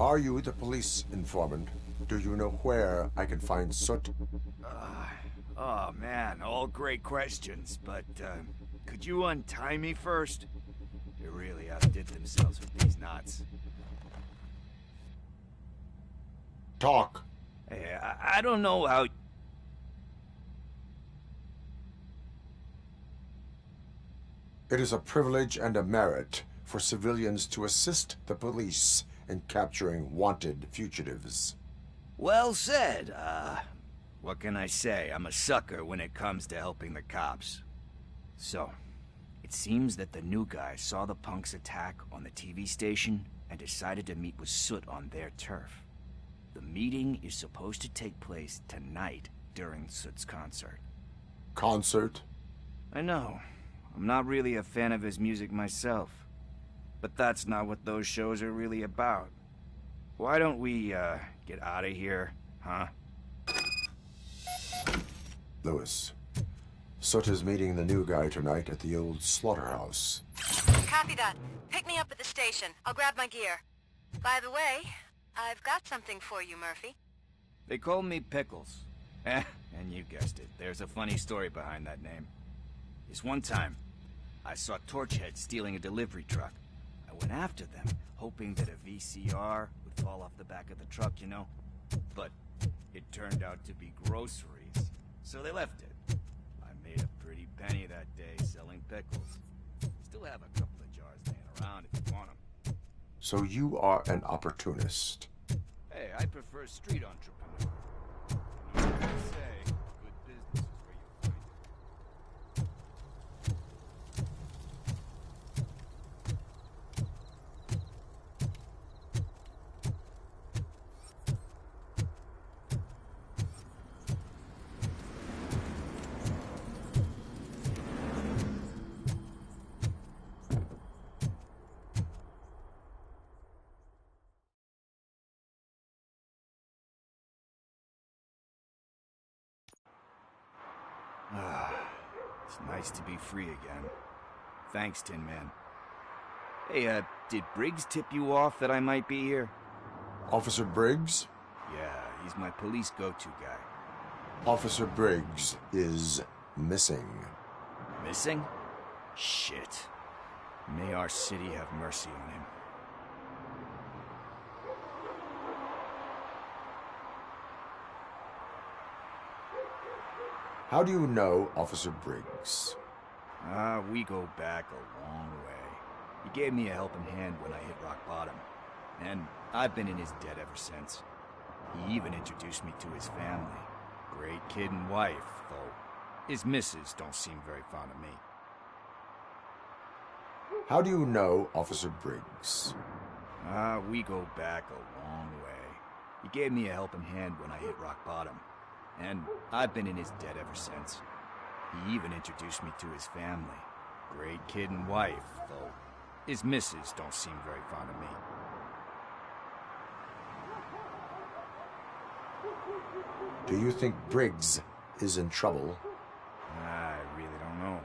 Are you the police informant? Do you know where I can find Soot? Oh man, all great questions, but could you untie me first? They really outdid themselves with these knots. Talk. Hey, I don't know how... It is a privilege and a merit for civilians to assist the police in capturing wanted fugitives. Well said. What can I say? I'm a sucker when it comes to helping the cops. So, it seems that the new guy saw the punks' attack on the TV station and decided to meet with Soot on their turf. The meeting is supposed to take place tonight during Soot's concert. Concert? I know. I'm not really a fan of his music myself. But that's not what those shows are really about. Why don't we, get out of here, huh? Lewis, Soot is meeting the new guy tonight at the old slaughterhouse. Copy that. Pick me up at the station. I'll grab my gear. By the way, I've got something for you, Murphy. They call me Pickles. And you guessed it, there's a funny story behind that name. This one time, I saw Torchhead stealing a delivery truck. I went after them, hoping that a VCR would fall off the back of the truck, you know? But it turned out to be groceries, so they left it. I made a pretty penny that day selling pickles. Still have a couple of jars laying around if you want them. So you are an opportunist. Hey, I prefer street entrepreneur. You know what they say, good business is where you find it. It's nice to be free again. Thanks, Tin Man. Hey, did Briggs tip you off that I might be here? Officer Briggs? Yeah, he's my police go-to guy. Officer Briggs is missing. Missing? Shit. May our city have mercy on him. How do you know Officer Briggs? We go back a long way. He gave me a helping hand when I hit rock bottom. And I've been in his debt ever since. He even introduced me to his family. Great kid and wife, though his missus don't seem very fond of me. How do you know Officer Briggs? We go back a long way. He gave me a helping hand when I hit rock bottom. And I've been in his debt ever since. He even introduced me to his family. Great kid and wife, though his missus don't seem very fond of me. Do you think Briggs is in trouble? I really don't know.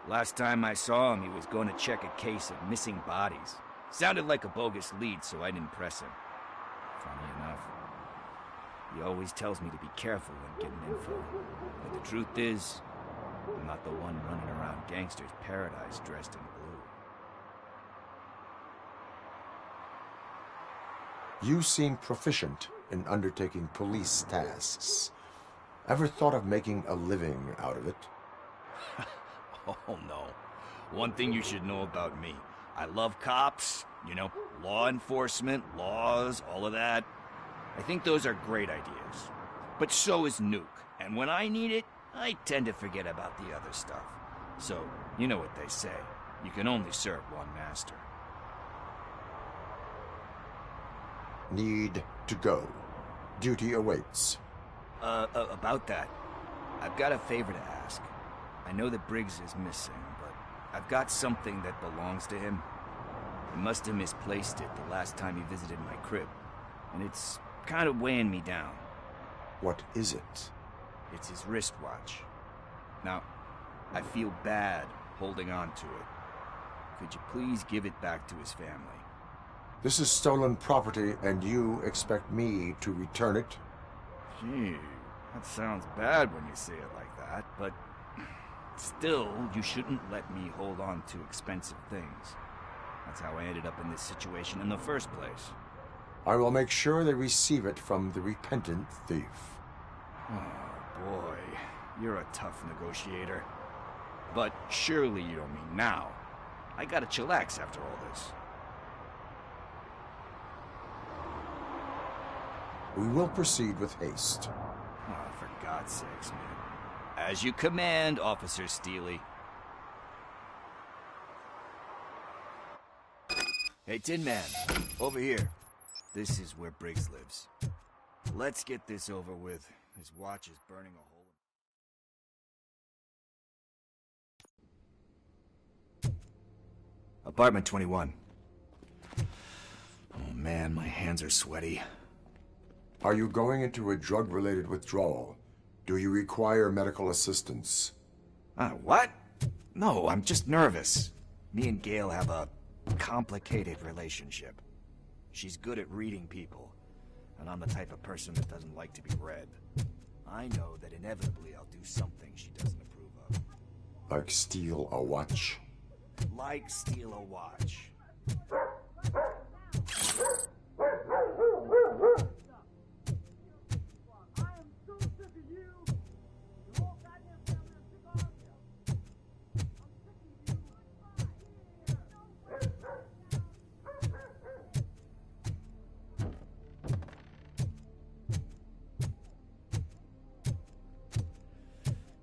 Last time I saw him, he was going to check a case of missing bodies. Sounded like a bogus lead, so I didn't press him. Funny enough. He always tells me to be careful when getting info. But the truth is, I'm not the one running around gangster's paradise dressed in blue. You seem proficient in undertaking police tasks. Ever thought of making a living out of it? Oh no. One thing you should know about me. I love cops, you know, law enforcement, laws, all of that. I think those are great ideas. But so is Nuke. And when I need it, I tend to forget about the other stuff. So, you know what they say. You can only serve one master. Need to go. Duty awaits. About that. I've got a favor to ask. I know that Briggs is missing, but I've got something that belongs to him. He must have misplaced it the last time he visited my crib. And it's kind of weighing me down. What is it? It's his wristwatch. Now, I feel bad holding on to it. Could you please give it back to his family? This is stolen property, and you expect me to return it? Gee, that sounds bad when you say it like that, but still, you shouldn't let me hold on to expensive things. That's how I ended up in this situation in the first place. I will make sure they receive it from the repentant thief. Oh, boy. You're a tough negotiator. But surely you don't mean now. I gotta chillax after all this. We will proceed with haste. Oh, for God's sakes, man. As you command, Officer Steely. Hey, Tin Man. Over here. This is where Briggs lives. Let's get this over with. His watch is burning a hole. Apartment 21. Oh man, my hands are sweaty. Are you going into a drug-related withdrawal? Do you require medical assistance? What? No, I'm just nervous. Me and Gail have a complicated relationship. She's good at reading people, and I'm the type of person that doesn't like to be read. I know that inevitably I'll do something she doesn't approve of. Like steal a watch? Like steal a watch.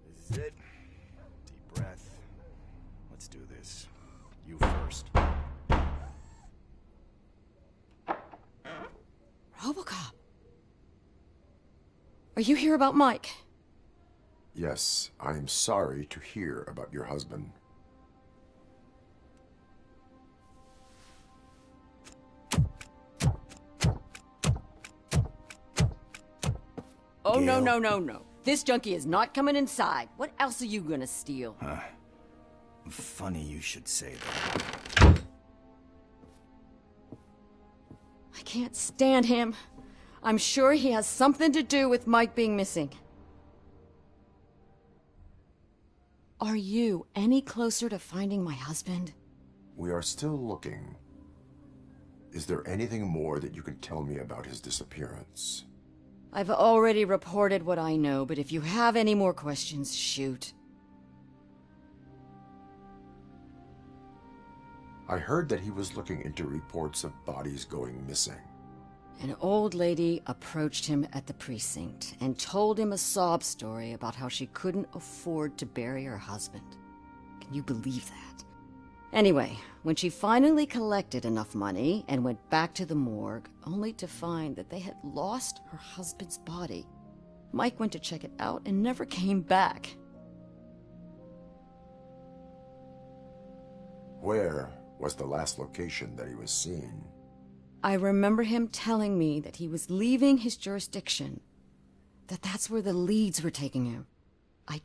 This is it. Deep breath. Let's do this. You first. RoboCop. Are you here about Mike? Yes, I am sorry to hear about your husband. Oh, Gail? no. This junkie is not coming inside. What else are you gonna steal? Funny you should say that. I can't stand him. I'm sure he has something to do with Mike being missing. Are you any closer to finding my husband? We are still looking. Is there anything more that you can tell me about his disappearance? I've already reported what I know, but if you have any more questions, shoot. I heard that he was looking into reports of bodies going missing. An old lady approached him at the precinct and told him a sob story about how she couldn't afford to bury her husband. Can you believe that? Anyway, when she finally collected enough money and went back to the morgue, only to find that they had lost her husband's body, Mike went to check it out and never came back. Where was the last location that he was seen? I remember him telling me that he was leaving his jurisdiction, that's where the leads were taking him. I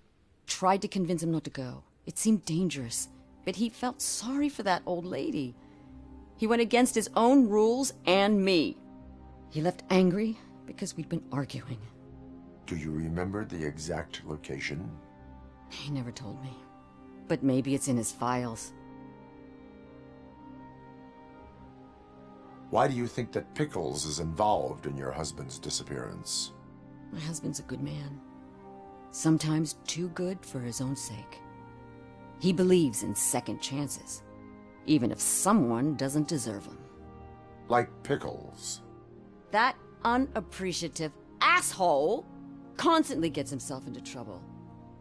tried to convince him not to go. It seemed dangerous, but he felt sorry for that old lady. He went against his own rules and me. He left angry because we'd been arguing. Do you remember the exact location? He never told me, but maybe it's in his files. Why do you think that Pickles is involved in your husband's disappearance? My husband's a good man. Sometimes too good for his own sake. He believes in second chances, even if someone doesn't deserve them. Like Pickles. That unappreciative asshole constantly gets himself into trouble.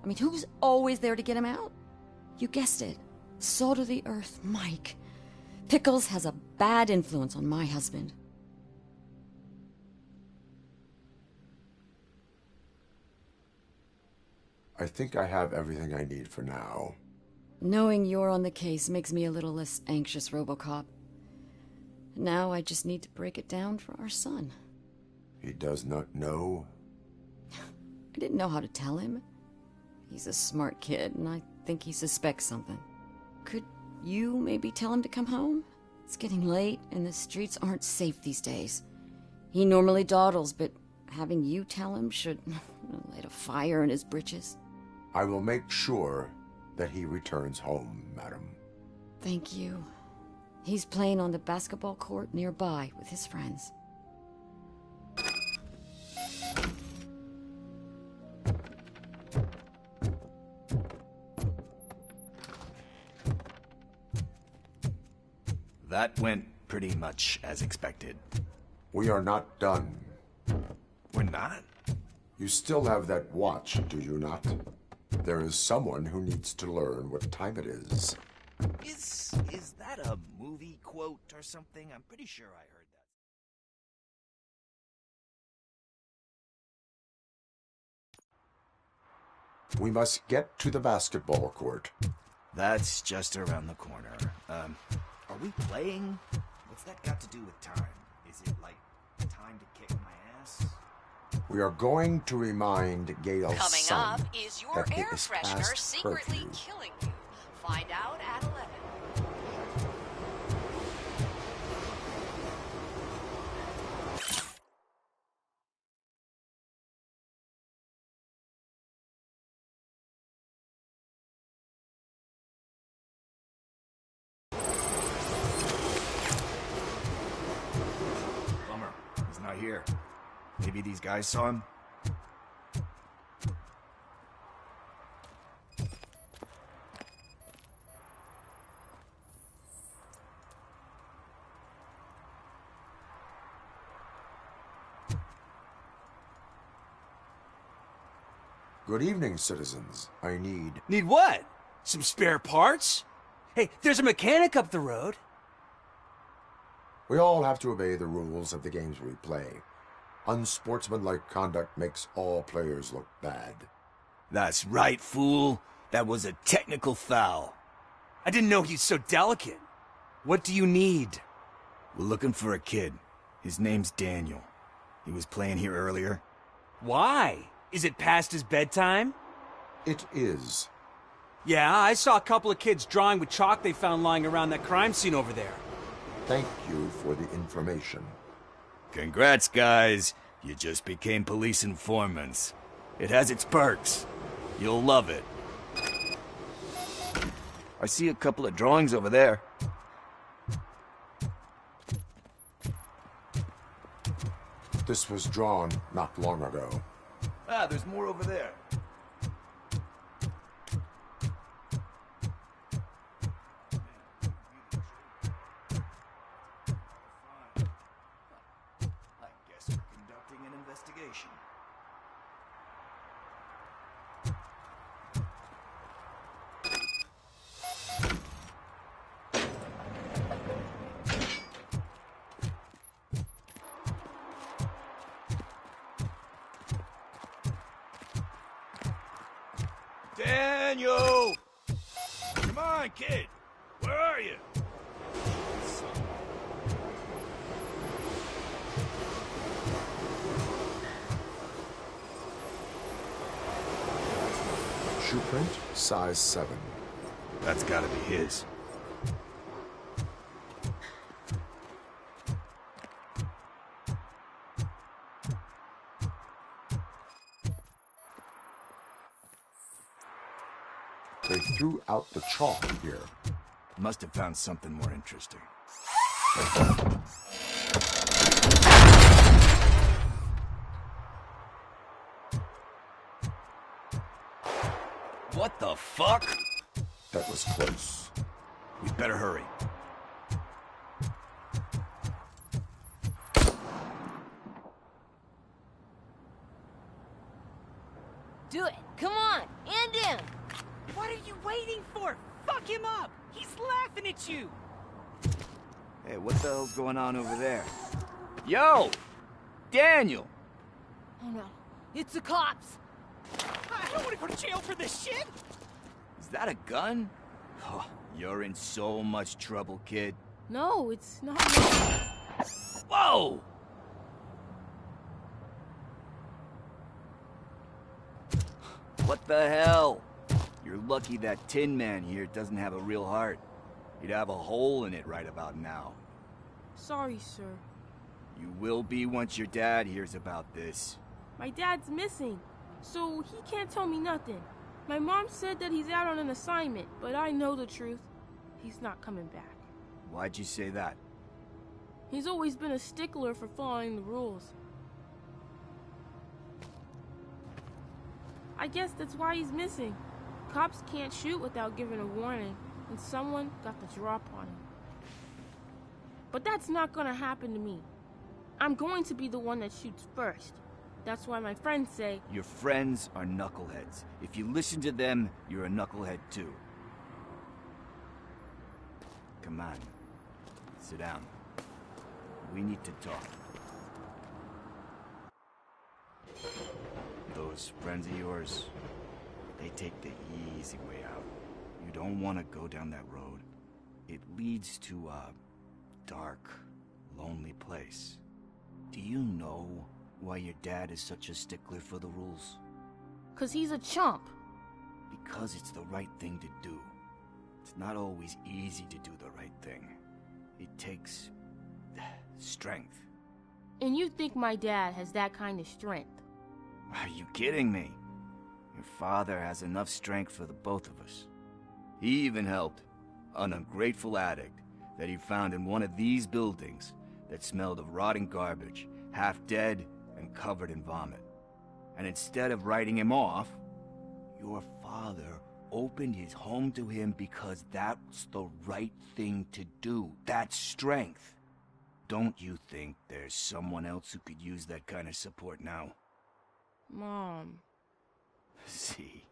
I mean, who's always there to get him out? You guessed it. Salt of the earth, Mike. Pickles has a bad influence on my husband. I think I have everything I need for now. Knowing you're on the case makes me a little less anxious, RoboCop. Now I just need to break it down for our son. He does not know? I didn't know how to tell him. He's a smart kid, and I think he suspects something. Could you maybe tell him to come home? It's getting late, and the streets aren't safe these days. He normally dawdles, but having you tell him should light a fire in his britches. I will make sure that he returns home, madam. Thank you. He's playing on the basketball court nearby with his friends. That went pretty much as expected. We are not done. We're not? You still have that watch, do you not? There is someone who needs to learn what time it is. Is that a movie quote or something? I'm pretty sure I heard that. We must get to the basketball court. That's just around the corner. Are we playing? What's that got to do with time? Is it like time to kick my ass? We are going to remind Gail's Coming son up, is your that it air is freshener past secretly curfew. killing you? Find out at 11. Bummer. He's not here. Maybe these guys saw him? Good evening, citizens. I need... Need what? Some spare parts? Hey, there's a mechanic up the road. We all have to obey the rules of the games we play. Unsportsmanlike conduct makes all players look bad. That's right, fool. That was a technical foul. I didn't know he's so delicate. What do you need? We're looking for a kid. His name's Daniel. He was playing here earlier. Why? Is it past his bedtime? It is. Yeah, I saw a couple of kids drawing with chalk they found lying around that crime scene over there. Thank you for the information. Congrats, guys. You just became police informants. It has its perks. You'll love it. I see a couple of drawings over there. This was drawn not long ago. Ah, there's more over there. I guess we're conducting an investigation. Daniel! Come on, kid. Where are you? Shoe print, size 7. That's gotta be his. They threw out the chalk here. Must have found something more interesting. What the fuck? That was close. We better hurry. Do it. Come on. End him. What are you waiting for? Fuck him up! He's laughing at you! Hey, what the hell's going on over there? Yo! Daniel! Oh no. It's the cops. I don't want to go to jail for this shit! Is that a gun? Oh, you're in so much trouble, kid. No, it's not. Whoa! What the hell? You're lucky that Tin Man here doesn't have a real heart. You'd have a hole in it right about now. Sorry, sir. You will be once your dad hears about this. My dad's missing, so he can't tell me nothing. My mom said that he's out on an assignment, but I know the truth. He's not coming back. Why'd you say that? He's always been a stickler for following the rules. I guess that's why he's missing. Cops can't shoot without giving a warning, and someone got the drop on him. But that's not gonna happen to me. I'm going to be the one that shoots first. That's why my friends say... Your friends are knuckleheads. If you listen to them, you're a knucklehead too. Come on. Sit down. We need to talk. Those friends of yours, they take the easy way out. You don't want to go down that road. It leads to a dark, lonely place. Do you know why your dad is such a stickler for the rules? 'Cause he's a chump. Because it's the right thing to do. It's not always easy to do the right thing. It takes strength. And you think my dad has that kind of strength? Are you kidding me? Your father has enough strength for the both of us. He even helped an ungrateful addict that he found in one of these buildings that smelled of rotting garbage, half dead and covered in vomit. And instead of writing him off, your father opened his home to him because that's the right thing to do. That's strength. Don't you think there's someone else who could use that kind of support now? Mom. See,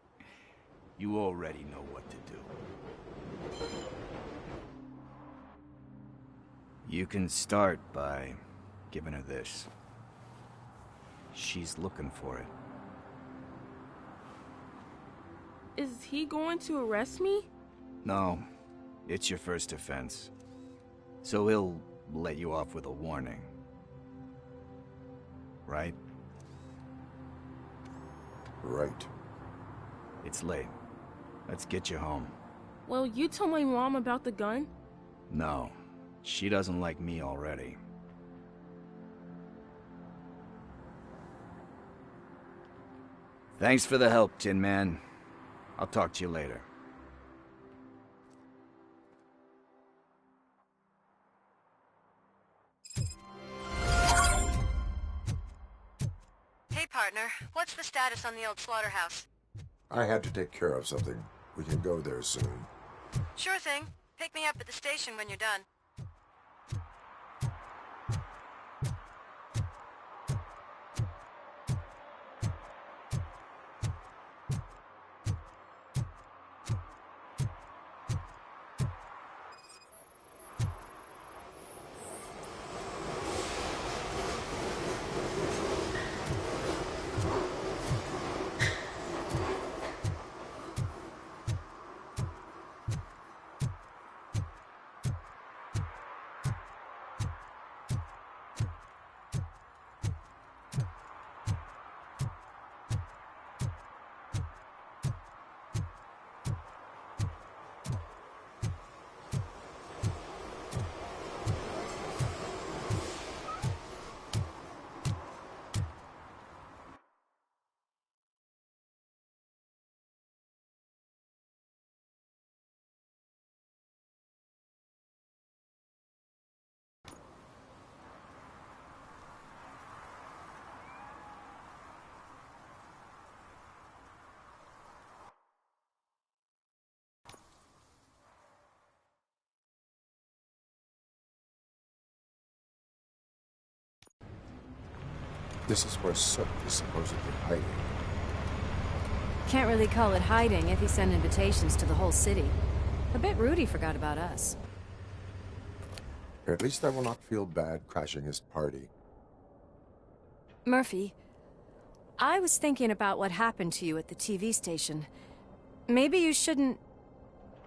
you already know what to do. You can start by giving her this. She's looking for it. Is he going to arrest me? No, it's your first offense. So he'll let you off with a warning. Right? Right. It's late. Let's get you home. Well, you tell my mom about the gun? No, she doesn't like me already. Thanks for the help, Tin Man. I'll talk to you later. Hey, partner. What's the status on the old slaughterhouse? I had to take care of something. We can go there soon. Sure thing. Pick me up at the station when you're done. This is where Soot is supposedly hiding. Can't really call it hiding if he sent invitations to the whole city. A bit rude he forgot about us. At least I will not feel bad crashing his party. Murphy, I was thinking about what happened to you at the TV station. Maybe you shouldn't...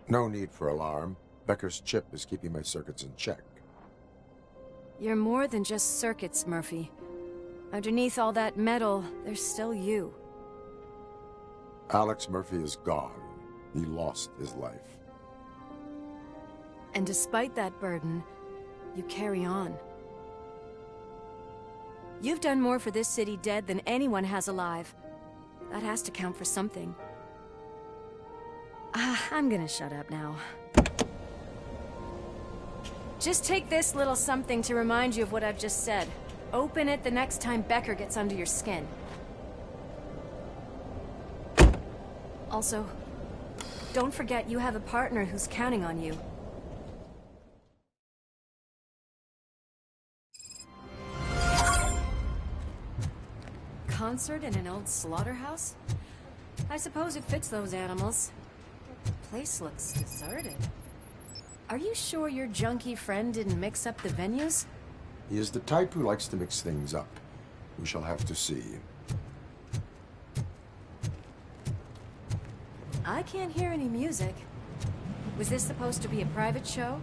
No need for alarm. Becker's chip is keeping my circuits in check. You're more than just circuits, Murphy. Underneath all that metal, there's still you. Alex Murphy is gone. He lost his life. And despite that burden, you carry on. You've done more for this city dead than anyone has alive. That has to count for something. I'm gonna shut up now. Just take this little something to remind you of what I've just said. Open it the next time Becker gets under your skin. Also, don't forget you have a partner who's counting on you. Concert in an old slaughterhouse? I suppose it fits those animals. The place looks deserted. Are you sure your junkie friend didn't mix up the venues? He is the type who likes to mix things up. We shall have to see. I can't hear any music. Was this supposed to be a private show?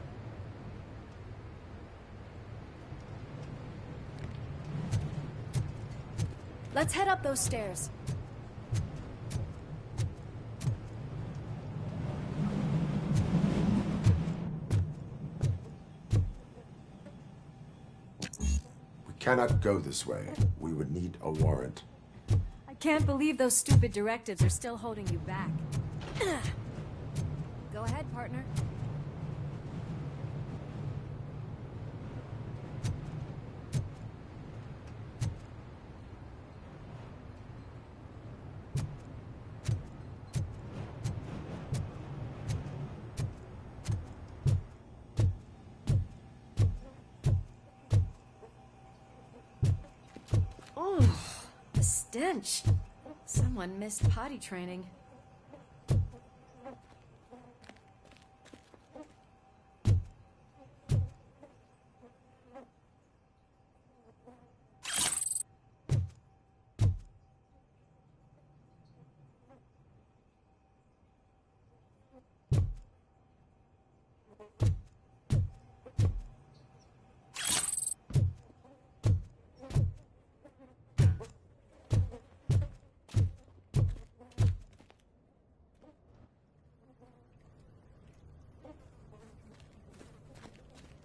Let's head up those stairs. We cannot go this way. We would need a warrant. I can't believe those stupid directives are still holding you back. Go ahead, partner. The stench. Someone missed potty training.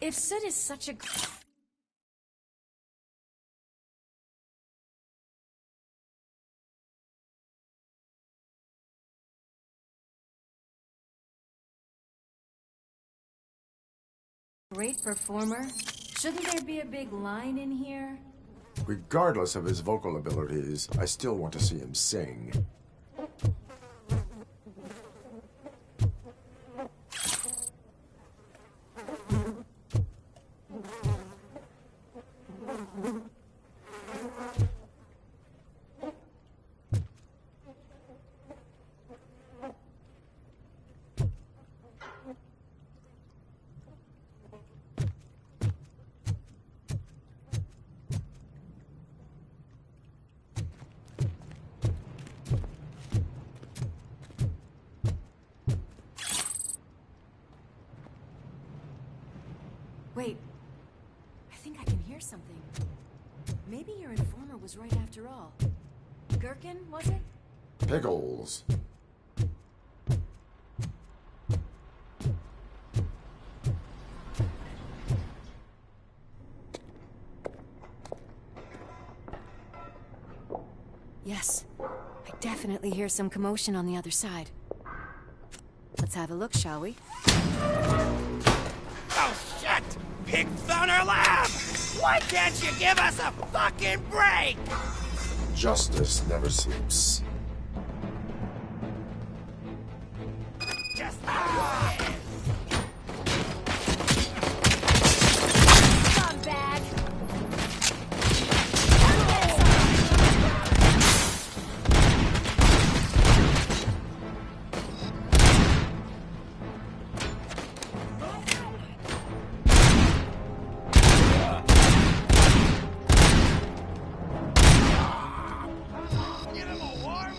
If Sid is such a great performer, shouldn't there be a big line in here? Regardless of his vocal abilities, I still want to see him sing. Wait, I think I can hear something. Maybe your informer was right after all. Gherkin, was it? Pickles. Yes, I definitely hear some commotion on the other side. Let's have a look, shall we? Oh, shit! Pigs on our lab! Why can't you give us a fucking break? Justice never sleeps. Just Scumbag! Give him a warm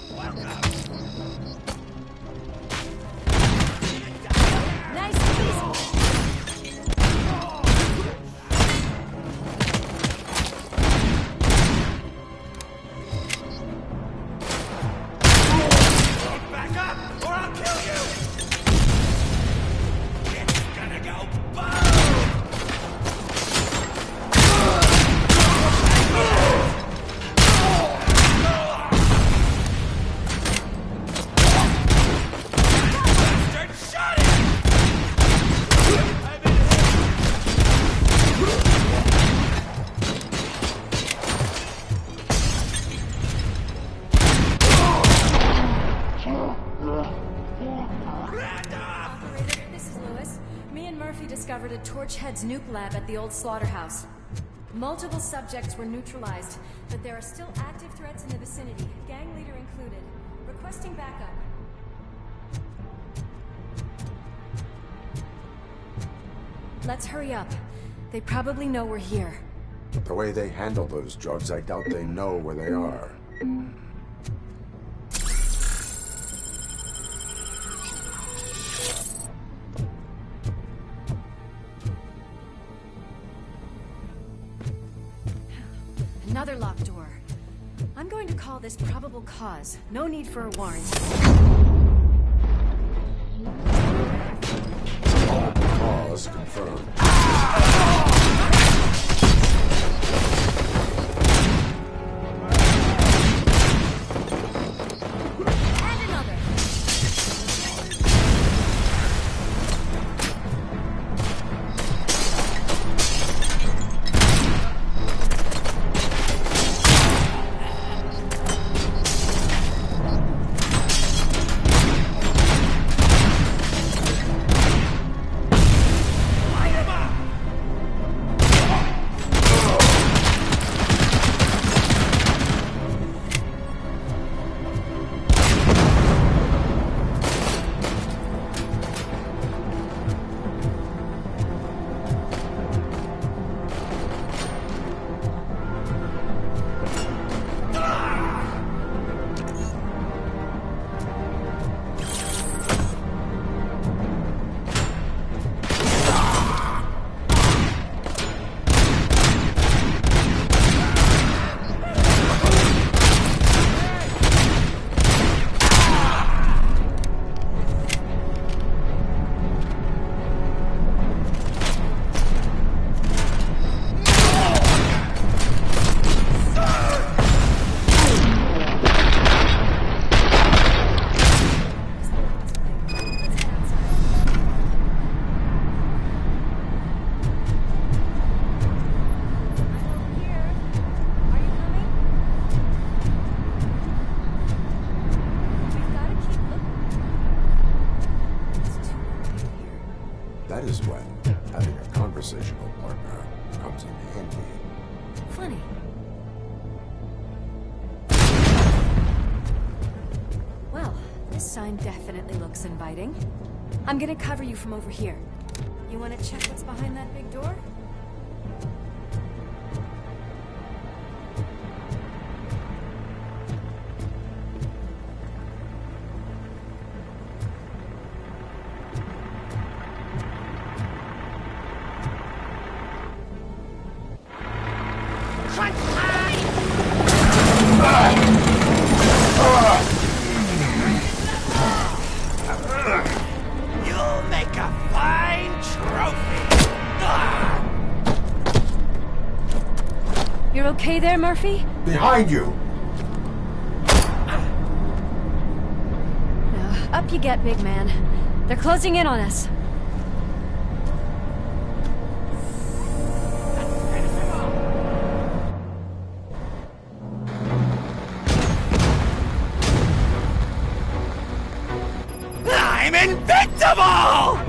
Torchhead's nuke lab at the old slaughterhouse. Multiple subjects were neutralized, but there are still active threats in the vicinity, gang leader included. Requesting backup. Let's hurry up. They probably know we're here. The way they handle those drugs, I doubt they know where they are. Another locked door. I'm going to call this probable cause. No need for a warrant. Cause confirmed. And another. That is when having a conversational partner comes in handy. Funny. Well, this sign definitely looks inviting. I'm gonna cover you from over here. You wanna check what's behind that big door? You'll make a fine trophy. You're okay there, Murphy? Behind you! Now, up you get, big man. They're closing in on us. I'm invincible!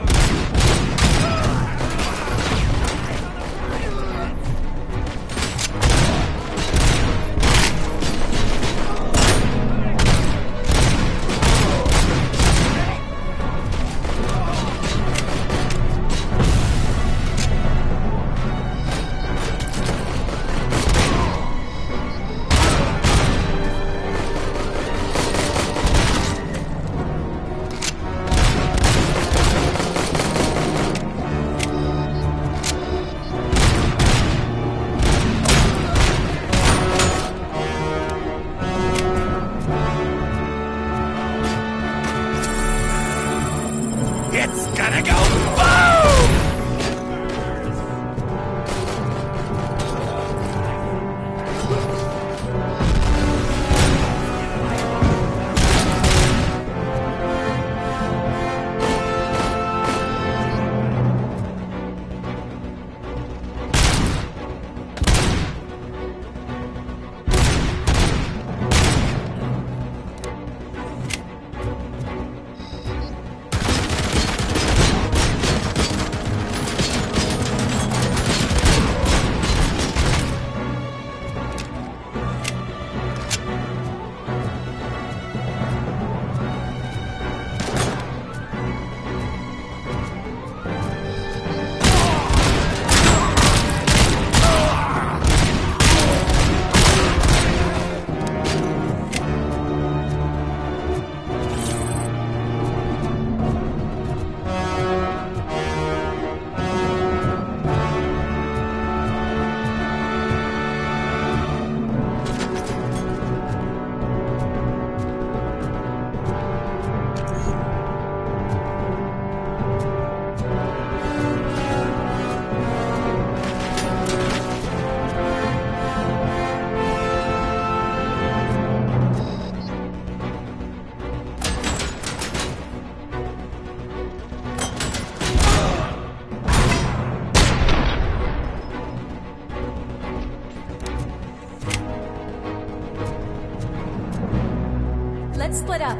let's split up.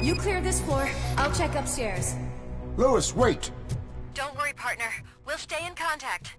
You clear this floor, I'll check upstairs. Lewis, wait! Don't worry, partner. We'll stay in contact.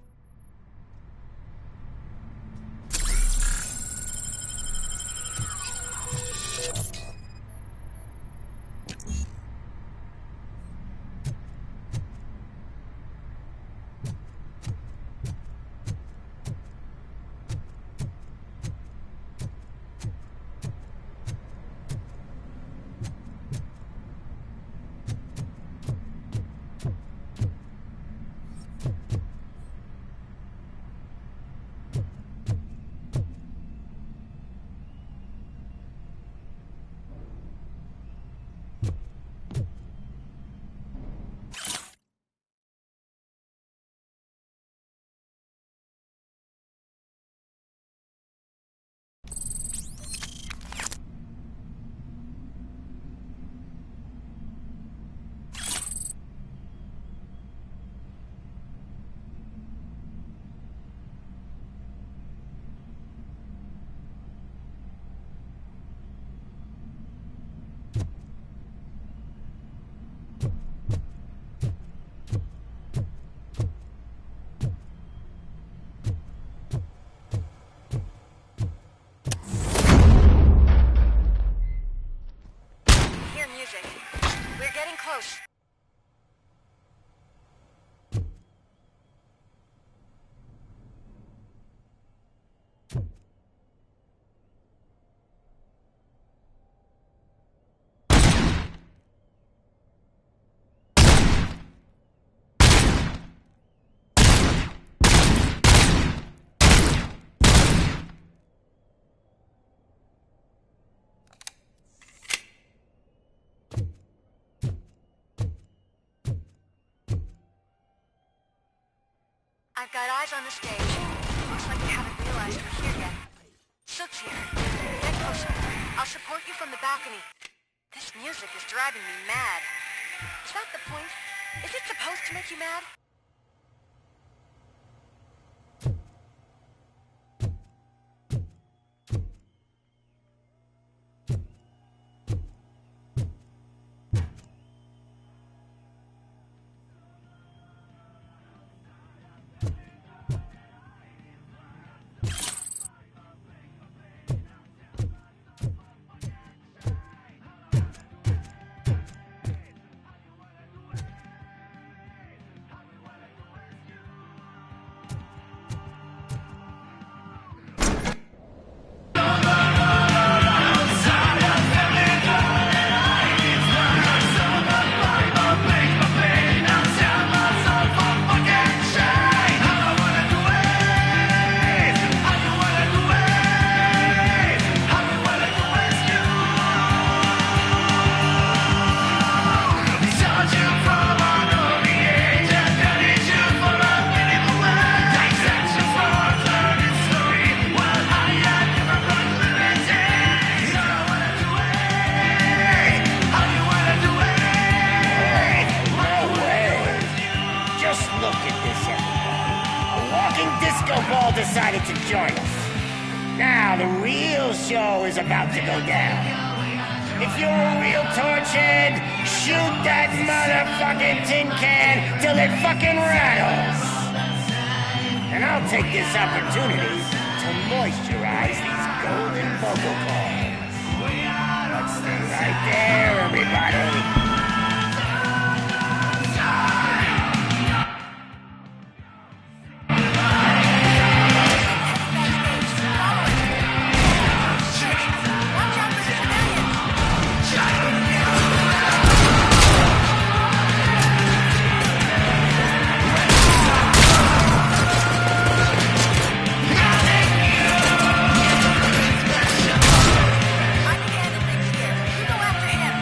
Close. I've got eyes on the stage. Looks like you haven't realized we're here yet. Sook's here. Get closer. I'll support you from the balcony. This music is driving me mad. Is that the point? Is it supposed to make you mad? Decided to join us. Now the real show is about to go down. If you're a real torchhead, shoot that motherfucking tin can till it fucking rattles. And I'll take this opportunity to moisturize these golden vocal cords. Let's stay right there, everybody. I can handle things here. You go after him.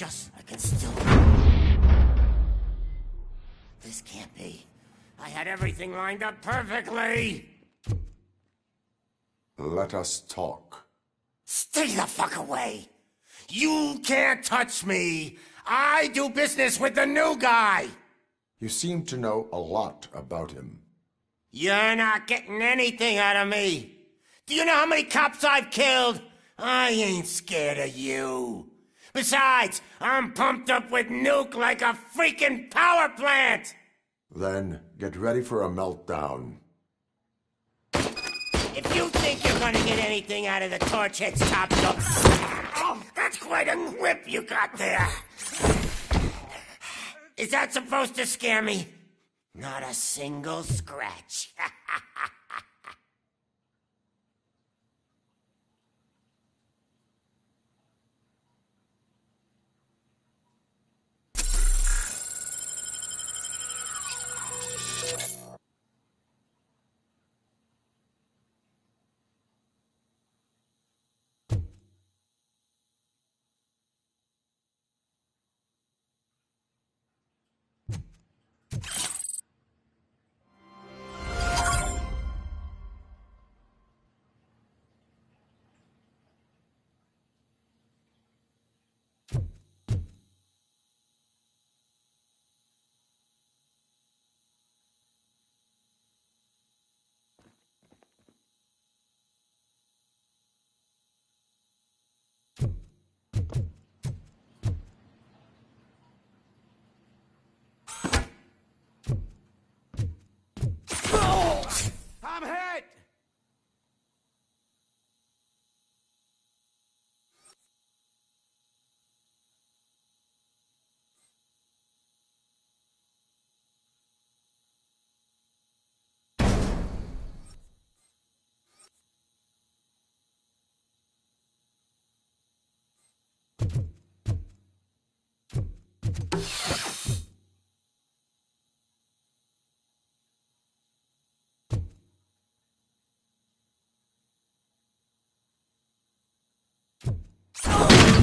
I can still... This can't be. I had everything lined up perfectly! Let us talk. Stay the fuck away! You can't touch me! I do business with the new guy! You seem to know a lot about him. You're not getting anything out of me! Do you know how many cops I've killed? I ain't scared of you. Besides, I'm pumped up with nuke like a freaking power plant! Then get ready for a meltdown. If you think you're gonna get anything out of the Torchhead's top dog... Oh, that's quite a grip you got there. Is that supposed to scare me? Not a single scratch. I'm hit!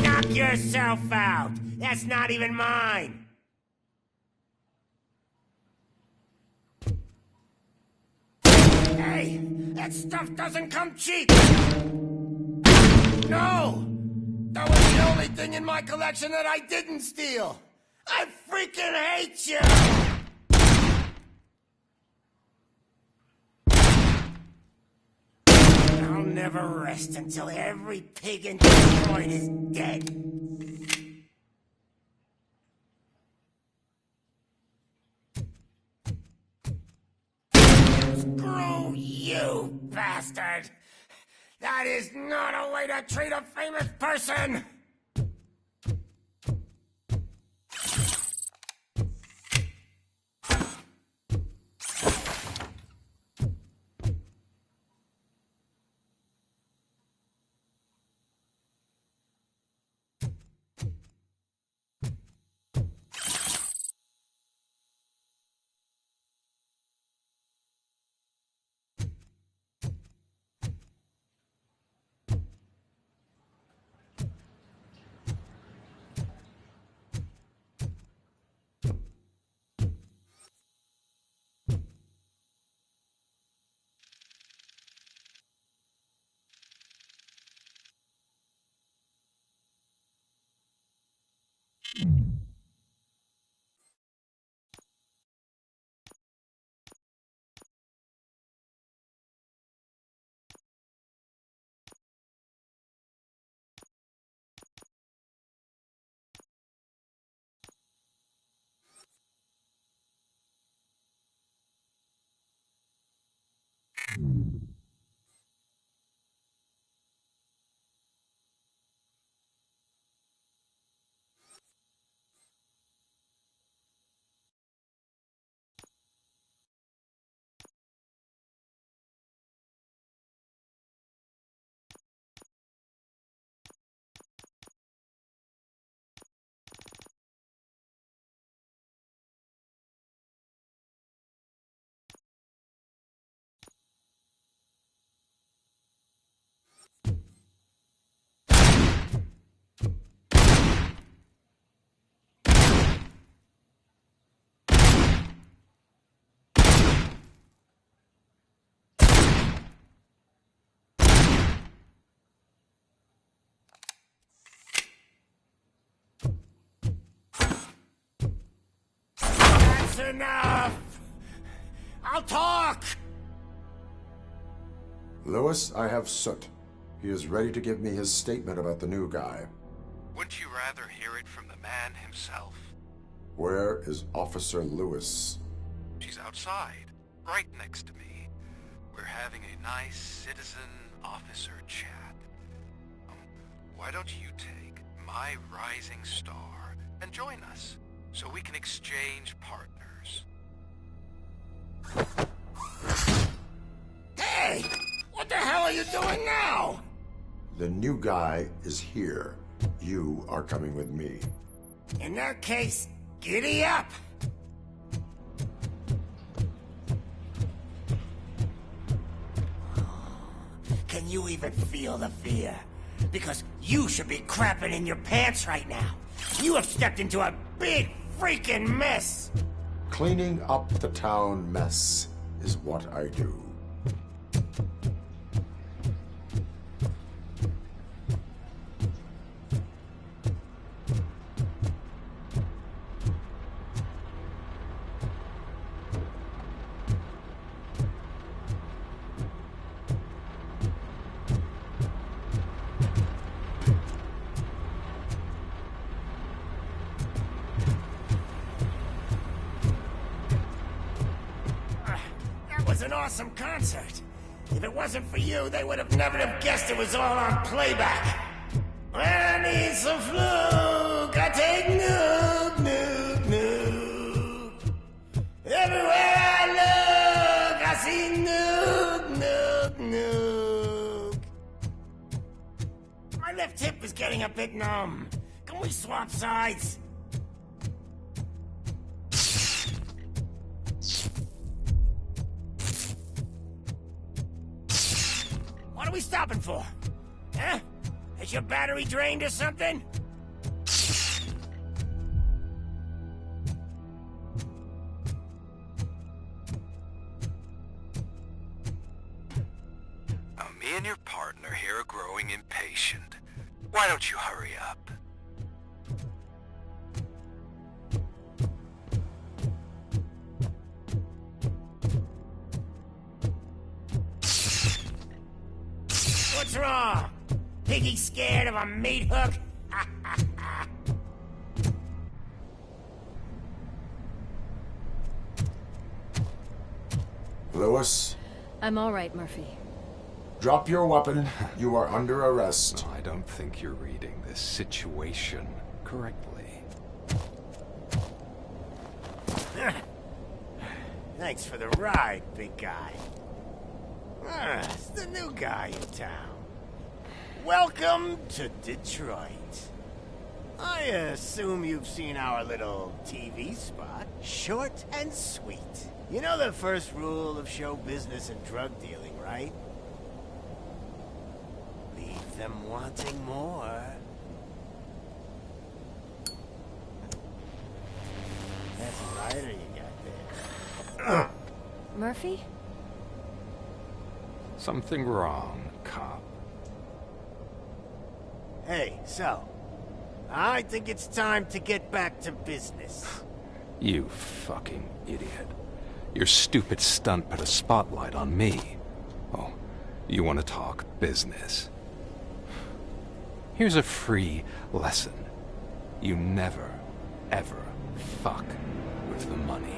Knock yourself out! That's not even mine! Hey! That stuff doesn't come cheap! No! That was the only thing in my collection that I didn't steal! I freaking hate you! I'll never rest until every pig in Detroit is dead. Screw you, bastard! That is not a way to treat a famous person! enough! I'll talk! Lewis, I have Soot. He is ready to give me his statement about the new guy. Wouldn't you rather hear it from the man himself? Where is Officer Lewis? She's outside, right next to me. We're having a nice citizen-officer chat. Why don't you take my rising star and join us, so we can exchange partners? Hey! What the hell are you doing now? The new guy is here. You are coming with me. In that case, giddy up! Can you even feel the fear? Because you should be crapping in your pants right now. You have stepped into a big freaking mess! Cleaning up the town mess is what I do. That was an awesome concert. If it wasn't for you, they would have never have guessed it was all on playback. When I need some fluke, I take nuke, nuke, nuke. Everywhere I look, I see nuke, nuke, nuke. My left hip is getting a bit numb. Can we swap sides? What are we stopping for? Huh? Is your battery drained or something? Now, me and your partner here are growing impatient. Why don't you hurry up? What's wrong? Piggy scared of a meat hook? Lewis, I'm all right, Murphy. drop your weapon. You are under arrest. I don't think you're reading this situation correctly. Thanks for the ride, big guy. It's the new guy in town. Welcome to Detroit. I assume you've seen our little TV spot. Short and sweet. You know the first rule of show business and drug dealing, right? Leave them wanting more. That's a lighter you got there. Murphy? Something wrong, cop. Hey, so, I think it's time to get back to business. You fucking idiot. Your stupid stunt put a spotlight on me. Oh, you want to talk business? Here's a free lesson. You never, ever fuck with the money.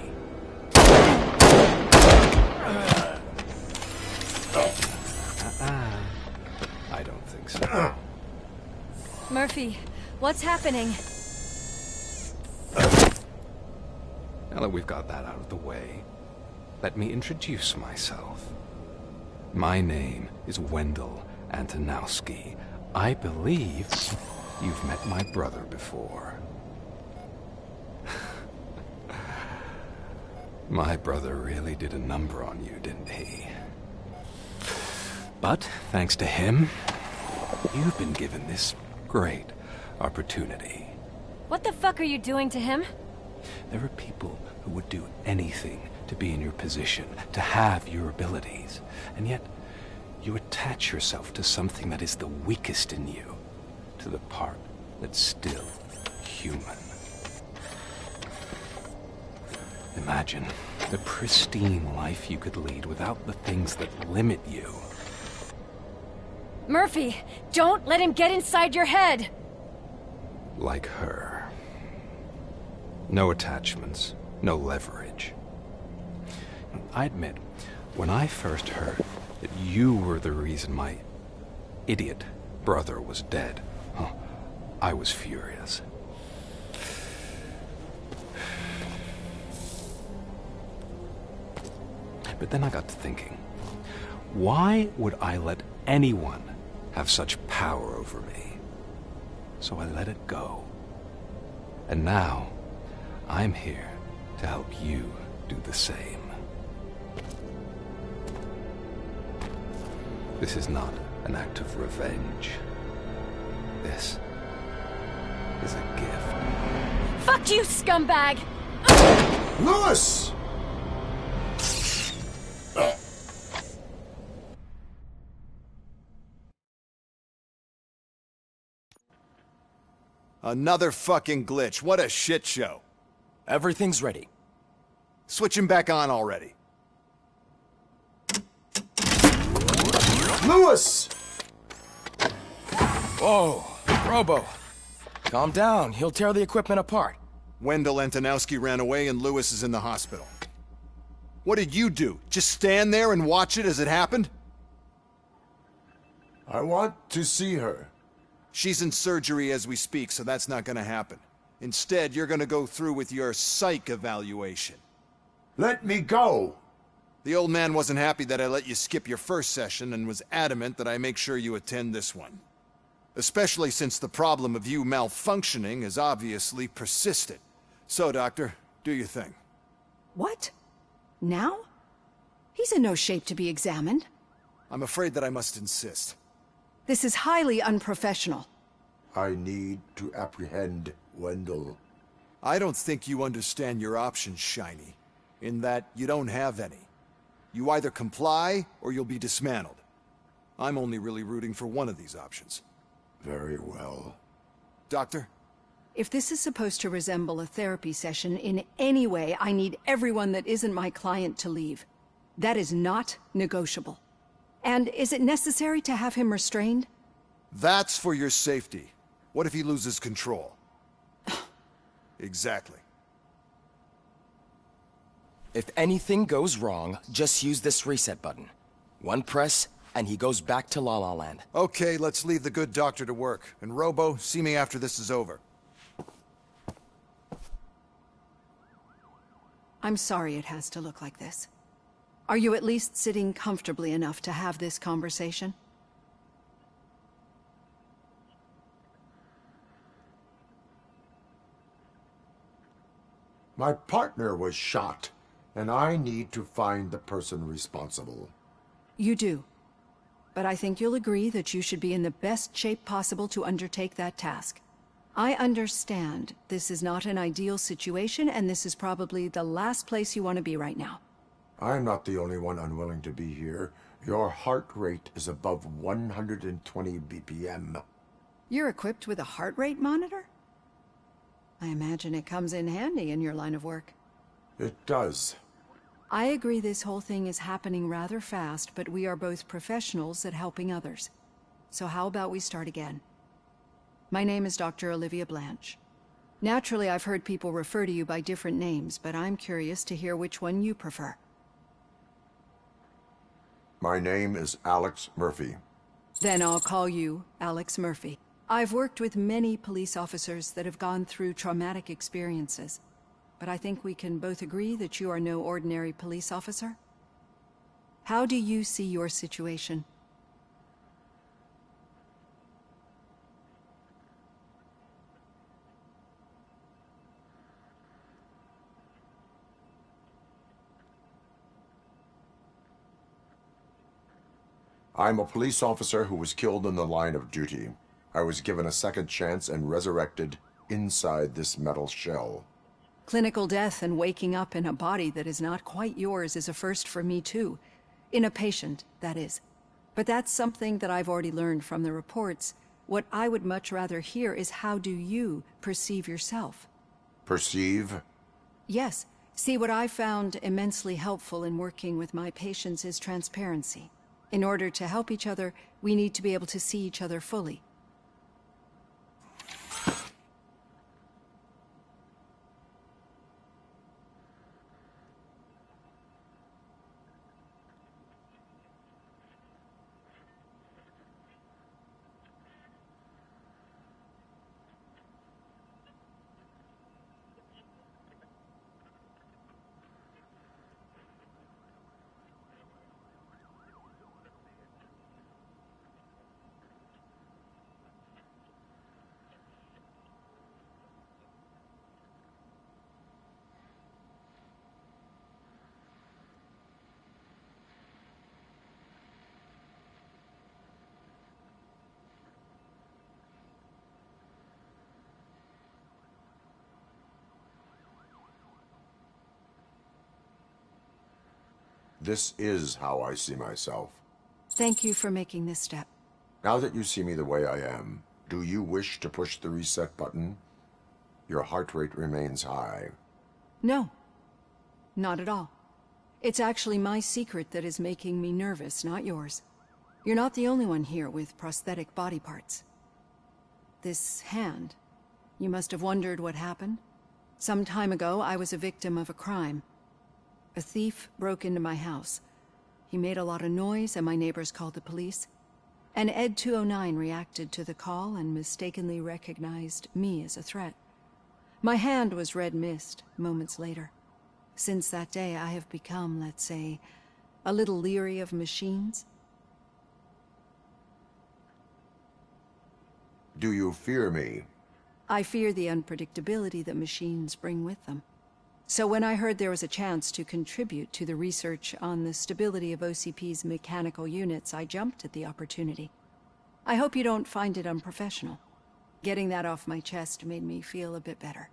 I don't think so. Murphy, what's happening? Now that we've got that out of the way, let me introduce myself. My name is Wendell Antonowski. I believe you've met my brother before. My brother really did a number on you, didn't he? But thanks to him, you've been given this great opportunity. What the fuck are you doing to him? There are people who would do anything to be in your position, to have your abilities, and yet you attach yourself to something that is the weakest in you, to the part that's still human. And imagine the pristine life you could lead without the things that limit you. Murphy, don't let him get inside your head! Like her. No attachments, no leverage. I admit, when I first heard that you were the reason my idiot brother was dead, I was furious. But then I got to thinking, why would I let anyone have such power over me? So I let it go. And now, I'm here to help you do the same. This is not an act of revenge. This is a gift. Fuck you, scumbag! Lewis! Another fucking glitch. What a shit show. Everything's ready. Switch him back on already. Lewis! Whoa, Robo. Calm down. He'll tear the equipment apart. Wendell Antonowski ran away and Lewis is in the hospital. What did you do? Just stand there and watch it as it happened? I want to see her. She's in surgery as we speak, so that's not gonna happen. Instead, you're gonna go through with your psych evaluation. Let me go! The old man wasn't happy that I let you skip your first session and was adamant that I make sure you attend this one. Especially since the problem of you malfunctioning is obviously persistent. So, Doctor, do your thing. What? Now? He's in no shape to be examined. I'm afraid that I must insist. This is highly unprofessional. I need to apprehend Wendell. I don't think you understand your options, Shiny. In that you don't have any. You either comply, or you'll be dismantled. I'm only really rooting for one of these options. Very well. Doctor? If this is supposed to resemble a therapy session in any way, I need everyone that isn't my client to leave. That is not negotiable. And is it necessary to have him restrained? That's for your safety. What if he loses control? Exactly. If anything goes wrong, just use this reset button. One press, and he goes back to La La Land. Okay, let's leave the good doctor to work. And Robo, see me after this is over. I'm sorry it has to look like this. Are you at least sitting comfortably enough to have this conversation? My partner was shot, and I need to find the person responsible. You do. But I think you'll agree that you should be in the best shape possible to undertake that task. I understand this is not an ideal situation, and this is probably the last place you want to be right now. I'm not the only one unwilling to be here. Your heart rate is above 120 BPM. You're equipped with a heart rate monitor? I imagine it comes in handy in your line of work. It does. I agree this whole thing is happening rather fast, but we are both professionals at helping others. So how about we start again? My name is Dr. Olivia Blanche. Naturally, I've heard people refer to you by different names, but I'm curious to hear which one you prefer. My name is Alex Murphy. Then I'll call you Alex Murphy. I've worked with many police officers that have gone through traumatic experiences, but I think we can both agree that you are no ordinary police officer. How do you see your situation? I'm a police officer who was killed in the line of duty. I was given a second chance and resurrected inside this metal shell. Clinical death and waking up in a body that is not quite yours is a first for me too. In a patient, that is. But that's something that I've already learned from the reports. What I would much rather hear is how do you perceive yourself? Perceive? Yes, See, what I found immensely helpful in working with my patients is transparency. In order to help each other, we need to be able to see each other fully. This is how I see myself. Thank you for making this step. Now that you see me the way I am, do you wish to push the reset button? Your heart rate remains high. No, not at all. It's actually my secret that is making me nervous, not yours. You're not the only one here with prosthetic body parts. This hand, you must have wondered what happened. Some time ago, I was a victim of a crime. A thief broke into my house. He made a lot of noise and my neighbors called the police. And Ed 209 reacted to the call and mistakenly recognized me as a threat. My hand was red mist moments later. Since that day, I have become, let's say, a little leery of machines. Do you fear me? I fear the unpredictability that machines bring with them. So when I heard there was a chance to contribute to the research on the stability of OCP's mechanical units, I jumped at the opportunity. I hope you don't find it unprofessional. Getting that off my chest made me feel a bit better.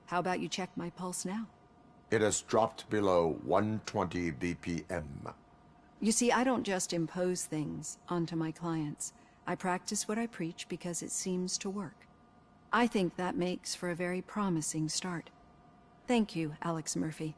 How about you check my pulse now? It has dropped below 120 BPM. You see, I don't just impose things onto my clients. I practice what I preach because it seems to work. I think that makes for a very promising start. Thank you, Alex Murphy.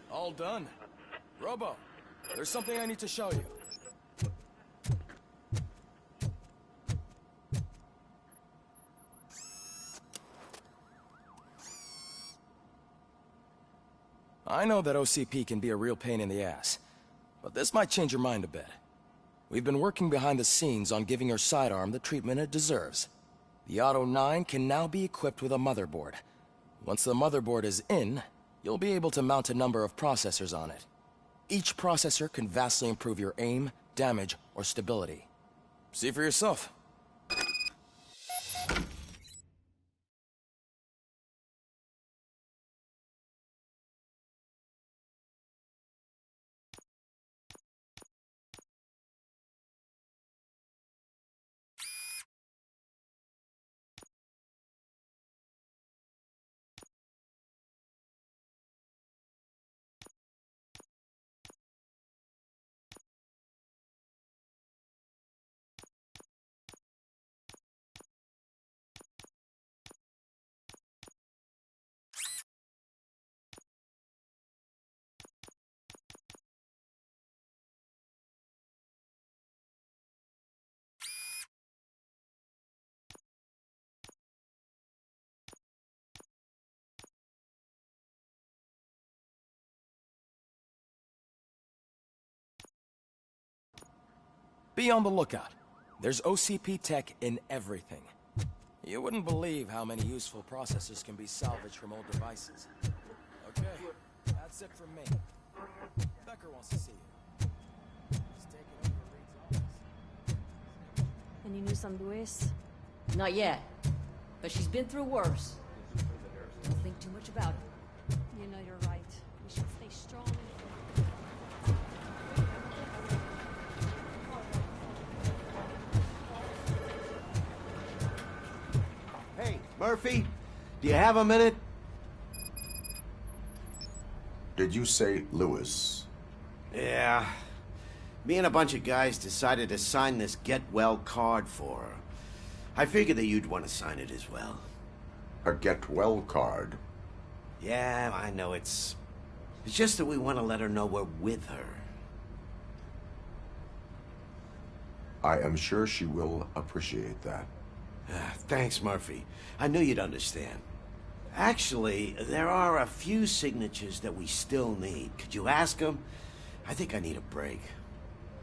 All done. Robo, there's something I need to show you. I know that OCP can be a real pain in the ass, but this might change your mind a bit. We've been working behind the scenes on giving your sidearm the treatment it deserves. The Auto 9 can now be equipped with a motherboard. Once the motherboard is in, you'll be able to mount a number of processors on it. Each processor can vastly improve your aim, damage, or stability. See for yourself. Be on the lookout. There's OCP tech in everything. You wouldn't believe how many useful processors can be salvaged from old devices. Okay, that's it from me. Becker wants to see you. He's taking over Reed's office. Any news on Luis? Not yet, but she's been through worse. Don't think too much about it. You know you're right. We should stay strong. Hey, Murphy, do you have a minute? Did you say Lewis? Yeah. Me and a bunch of guys decided to sign this get well card for her. I figured that you'd want to sign it as well. A get well card? Yeah, I know it's just that we want to let her know we're with her. I am sure she will appreciate that. Thanks, Murphy. I knew you'd understand. Actually, there are a few signatures that we still need. Could you ask them? I think I need a break.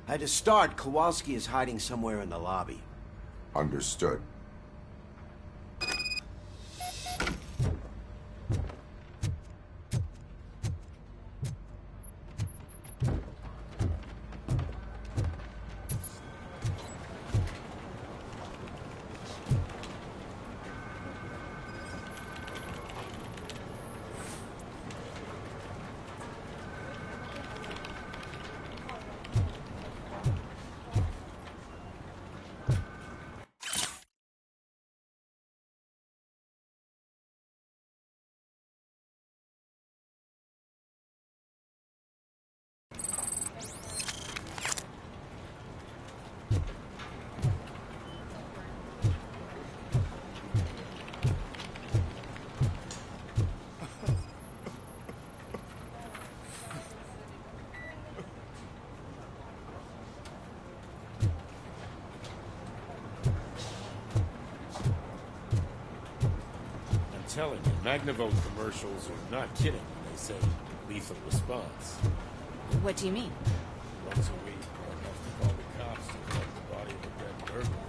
To start, Kowalski is hiding somewhere in the lobby. Understood. Telling you, Magnavolt commercials are not kidding when they say lethal response. What do you mean? Once a week, I have to call the cops to collect the body of a dead burglar.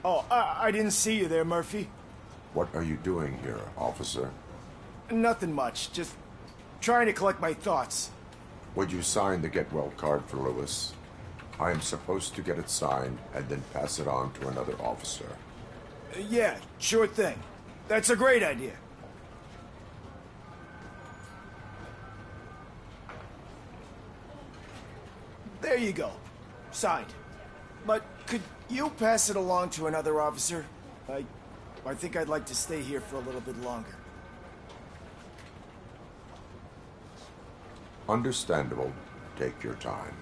Oh, I didn't see you there, Murphy. What are you doing here, officer? Nothing much, just trying to collect my thoughts. Would you sign the get well card for Lewis? I am supposed to get it signed and then pass it on to another officer. Yeah, sure thing. That's a great idea. There you go. Signed. But could you pass it along to another officer? I think I'd like to stay here for a little bit longer. Understandable. Take your time.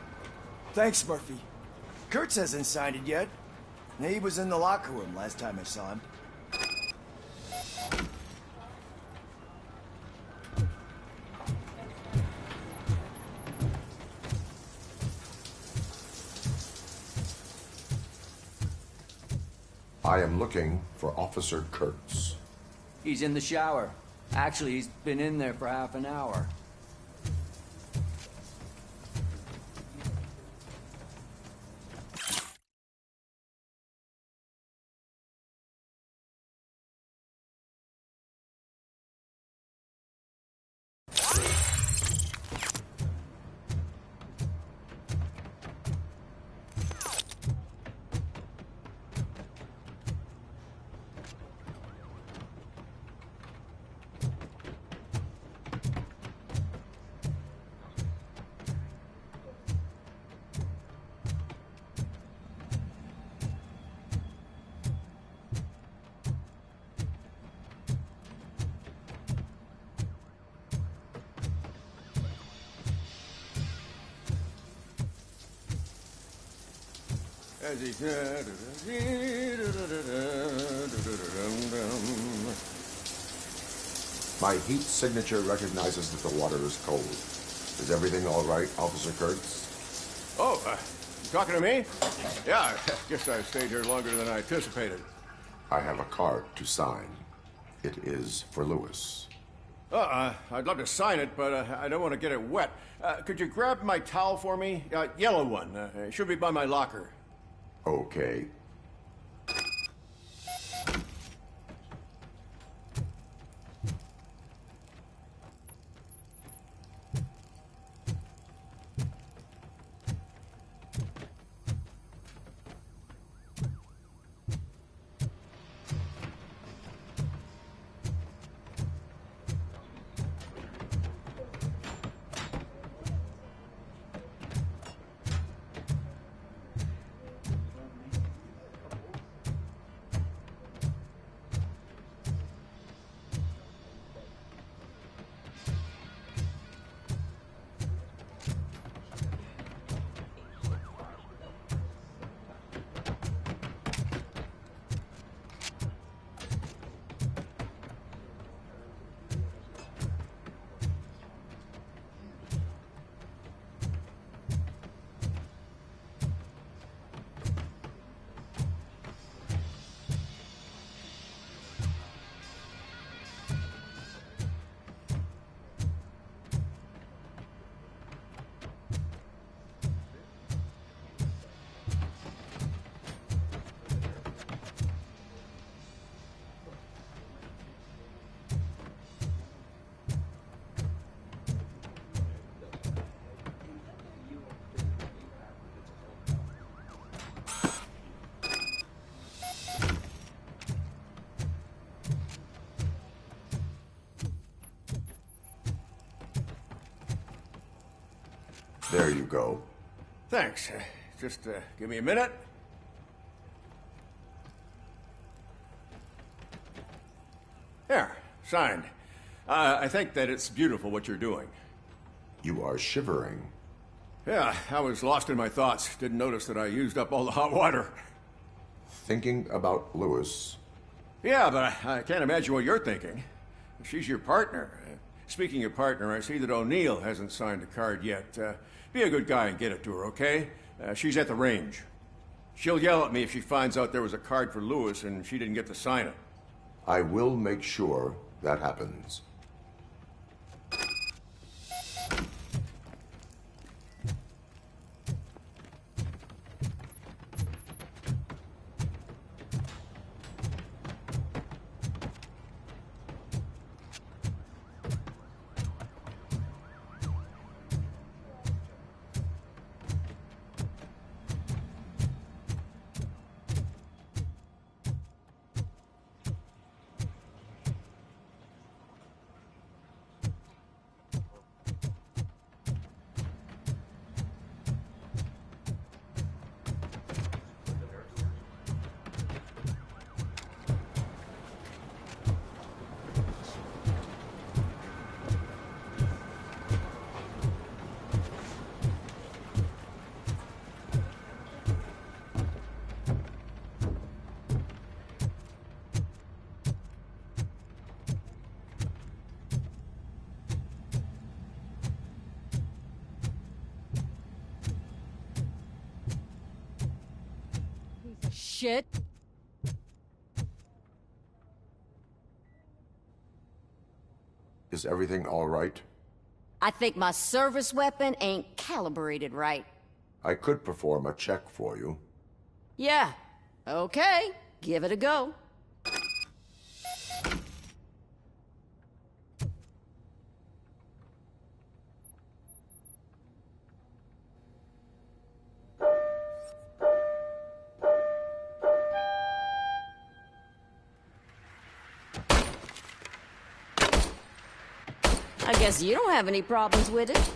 Thanks, Murphy. Kurtz hasn't signed it yet. He was in the locker room last time I saw him. I am looking for Officer Kurtz. He's in the shower. Actually, he's been in there for half an hour. My heat signature recognizes that the water is cold. Is everything all right, Officer Kurtz? Oh, you talking to me? Yeah, I guess I stayed here longer than I anticipated. I have a card to sign. It is for Lewis. I'd love to sign it, but I don't want to get it wet. Could you grab my towel for me? Yellow one. It should be by my locker. Okay. There you go. Thanks. Just give me a minute. There, signed. I think that it's beautiful what you're doing. You are shivering. Yeah, I was lost in my thoughts. Didn't notice that I used up all the hot water. Thinking about Lewis. Yeah, but I can't imagine what you're thinking. She's your partner. Speaking of partner, I see that O'Neill hasn't signed a card yet. Be a good guy and get it to her, okay? She's at the range. She'll yell at me if she finds out there was a card for Lewis and she didn't get to sign it. I will make sure that happens. Shit. Is everything all right? I think my service weapon ain't calibrated right. I could perform a check for you. Yeah. Okay. Give it a go. I guess you don't have any problems with it.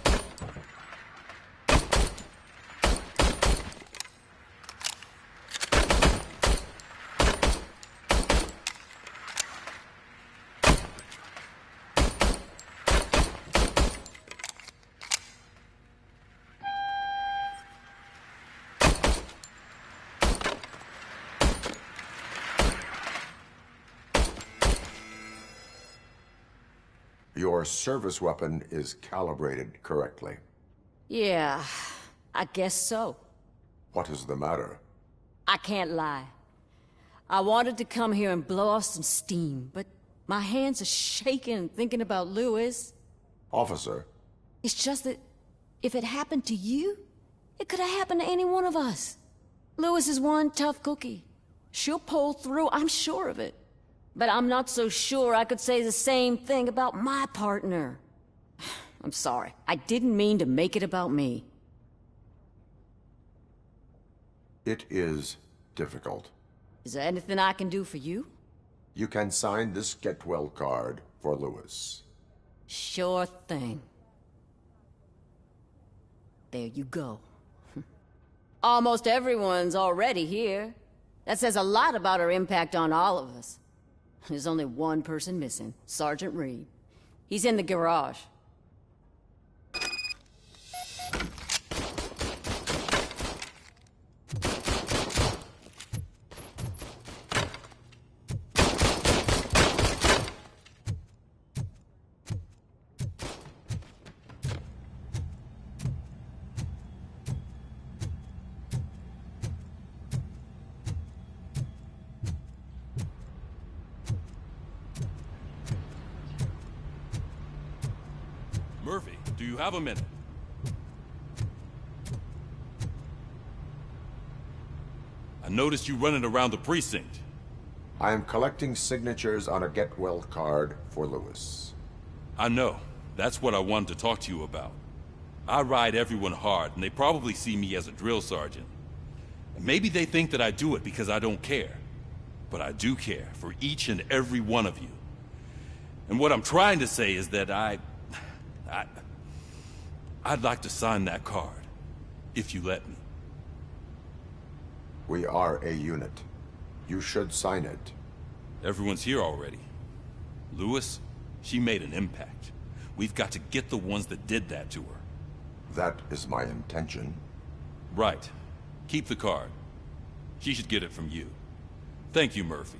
Your service weapon is calibrated correctly. Yeah, I guess so. What is the matter? I can't lie. I wanted to come here and blow off some steam, but my hands are shaking thinking about Lewis. Officer. It's just that if it happened to you, it could have happened to any one of us. Lewis is one tough cookie. She'll pull through, I'm sure of it. But I'm not so sure I could say the same thing about my partner. I'm sorry. I didn't mean to make it about me. It is difficult. Is there anything I can do for you? You can sign this Get Well card for Lewis. Sure thing. There you go. Almost everyone's already here. That says a lot about her impact on all of us. There's only one person missing, Sergeant Reed. He's in the garage. Murphy, do you have a minute? I noticed you running around the precinct. I am collecting signatures on a Get Well card for Lewis. I know. That's what I wanted to talk to you about. I ride everyone hard, and they probably see me as a drill sergeant. And maybe they think that I do it because I don't care. But I do care for each and every one of you. And what I'm trying to say is that I'd like to sign that card, if you let me. We are a unit. You should sign it. Everyone's here already. Lewis, she made an impact. We've got to get the ones that did that to her. That is my intention. Right. Keep the card. She should get it from you. Thank you, Murphy.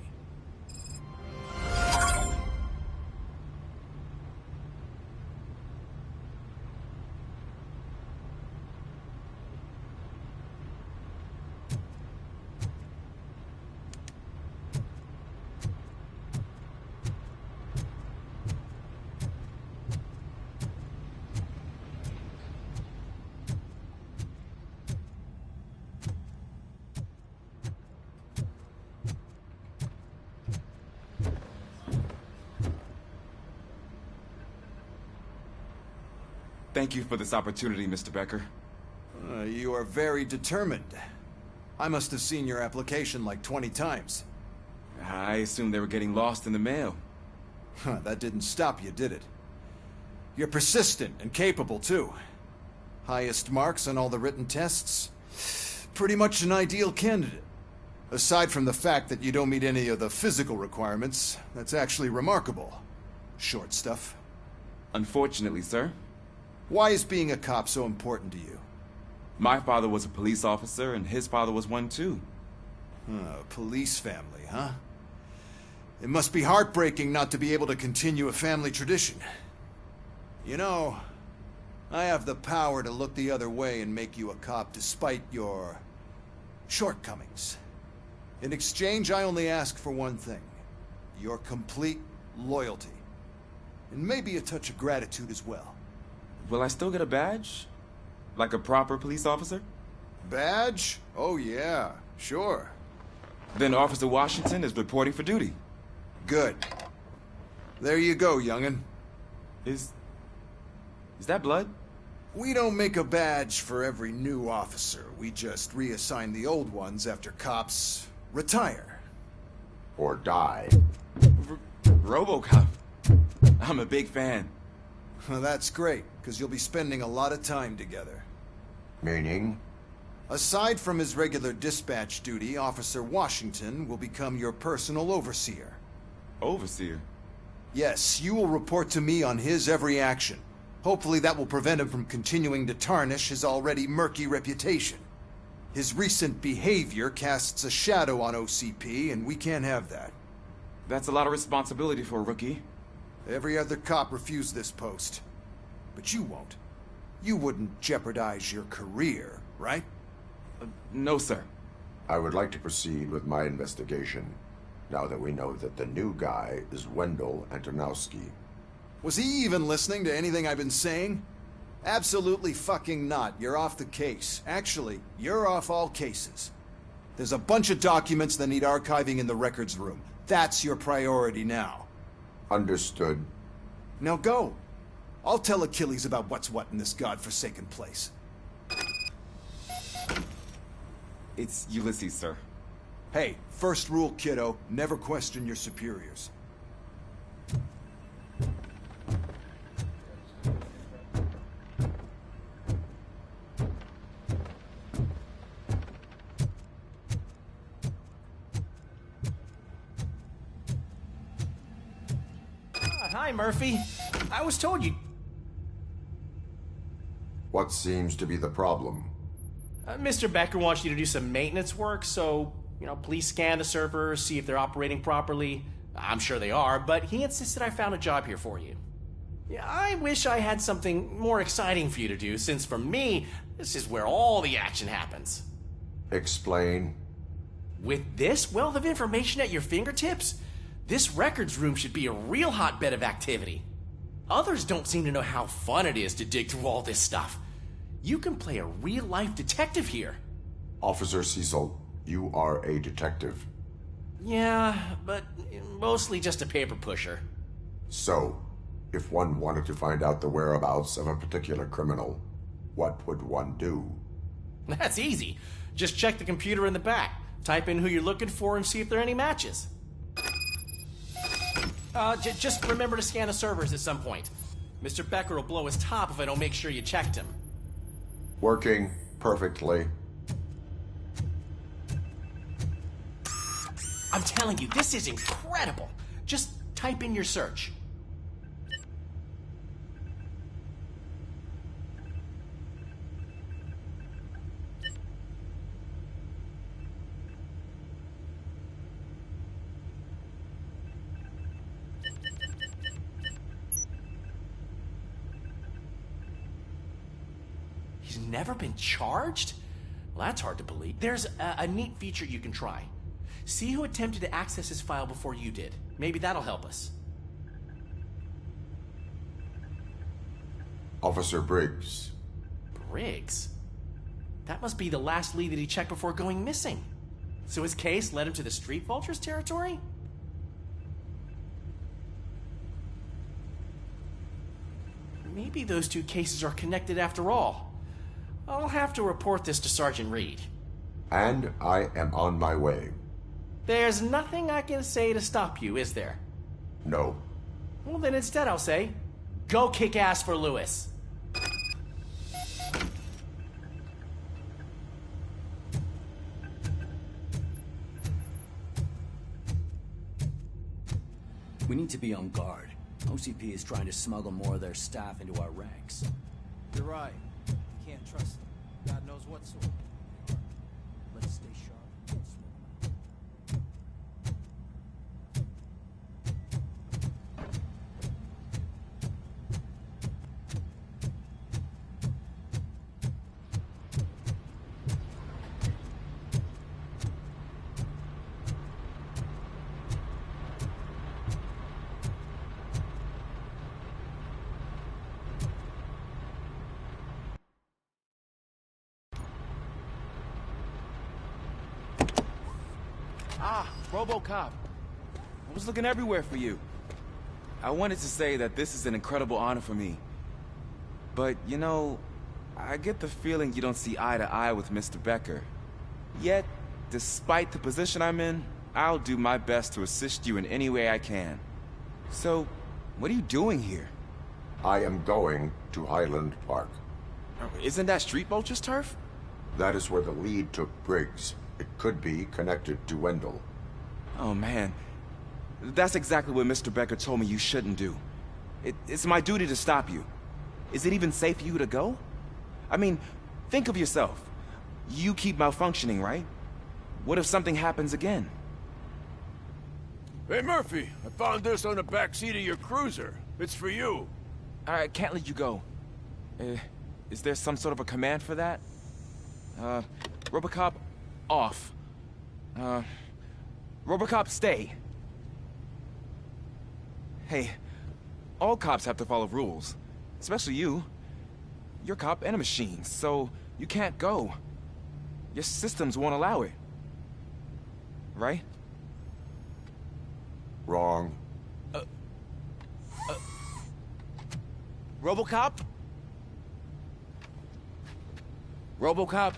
Thank you for this opportunity, Mr. Becker. You are very determined. I must have seen your application like 20 times. I assumed they were getting lost in the mail. That didn't stop you, did it? You're persistent and capable, too. Highest marks on all the written tests. Pretty much an ideal candidate. Aside from the fact that you don't meet any of the physical requirements, that's actually remarkable. Short stuff. Unfortunately, sir. Why is being a cop so important to you? My father was a police officer, and his father was one too. Police family, huh? It must be heartbreaking not to be able to continue a family tradition. You know, I have the power to look the other way and make you a cop despite your shortcomings. In exchange, I only ask for one thing. Your complete loyalty. And maybe a touch of gratitude as well. Will I still get a badge? Like a proper police officer? Badge? Oh yeah, sure. Then Officer Washington is reporting for duty. Good. There you go, young'un. Is that blood? We don't make a badge for every new officer. We just reassign the old ones after cops retire. Or die. RoboCop. I'm a big fan. Well, that's great, because you'll be spending a lot of time together. Meaning? Aside from his regular dispatch duty, Officer Washington will become your personal overseer. Overseer? Yes, you will report to me on his every action. Hopefully that will prevent him from continuing to tarnish his already murky reputation. His recent behavior casts a shadow on OCP, and we can't have that. That's a lot of responsibility for a rookie. Every other cop refused this post. But you won't. You wouldn't jeopardize your career, right? No, sir. I would like to proceed with my investigation, now that we know that the new guy is Wendell Antonowski. Was he even listening to anything I've been saying? Absolutely fucking not. You're off the case. Actually, you're off all cases. There's a bunch of documents that need archiving in the records room. That's your priority now. Understood. Now go. I'll tell Achilles about what's what in this godforsaken place. It's Ulysses, sir. Hey, first rule, kiddo, never question your superiors. Hi, Murphy. I was told you... What seems to be the problem? Mr. Becker wants you to do some maintenance work, so, please scan the servers, see if they're operating properly. I'm sure they are, but he insisted I found a job here for you. Yeah, I wish I had something more exciting for you to do, since for me, this is where all the action happens. Explain. With this wealth of information at your fingertips, this records room should be a real hotbed of activity. Others don't seem to know how fun it is to dig through all this stuff. You can play a real-life detective here. Officer Cecil, you are a detective. Yeah, but mostly just a paper pusher. So, if one wanted to find out the whereabouts of a particular criminal, what would one do? That's easy. Just check the computer in the back, type in who you're looking for, and see if there are any matches. Just remember to scan the servers at some point. Mr. Becker will blow his top if I don't make sure you checked him. Working perfectly. I'm telling you, this is incredible. Just type in your search. He's never been charged? Well, that's hard to believe. There's a neat feature you can try. See who attempted to access his file before you did. Maybe that'll help us. Officer Briggs. Briggs? That must be the last lead that he checked before going missing. So his case led him to the Street Vultures territory? Maybe those two cases are connected after all. I'll have to report this to Sergeant Reed. And I am on my way. There's nothing I can say to stop you, is there? No. Well, then instead I'll say, go kick ass for Lewis. We need to be on guard. OCP is trying to smuggle more of their staff into our ranks. You're right. Can't trust them. God knows what sort. Let's stay sharp. RoboCop. I was looking everywhere for you. I wanted to say that this is an incredible honor for me. But, I get the feeling you don't see eye to eye with Mr. Becker. Yet, despite the position I'm in, I'll do my best to assist you in any way I can. So, what are you doing here? I am going to Highland Park. Isn't that Street Vulture's turf? That is where the lead took Briggs. It could be connected to Wendell. Oh, man. That's exactly what Mr. Becker told me you shouldn't do. It's my duty to stop you. Is it even safe for you to go? I mean, think of yourself. You keep malfunctioning, right? What if something happens again? Hey, Murphy, I found this on the back seat of your cruiser. It's for you. I can't let you go. Is there some sort of a command for that? RoboCop, off. RoboCop, stay. Hey, all cops have to follow rules. Especially you. You're a cop and a machine, so you can't go. Your systems won't allow it. Right? Wrong. RoboCop? RoboCop?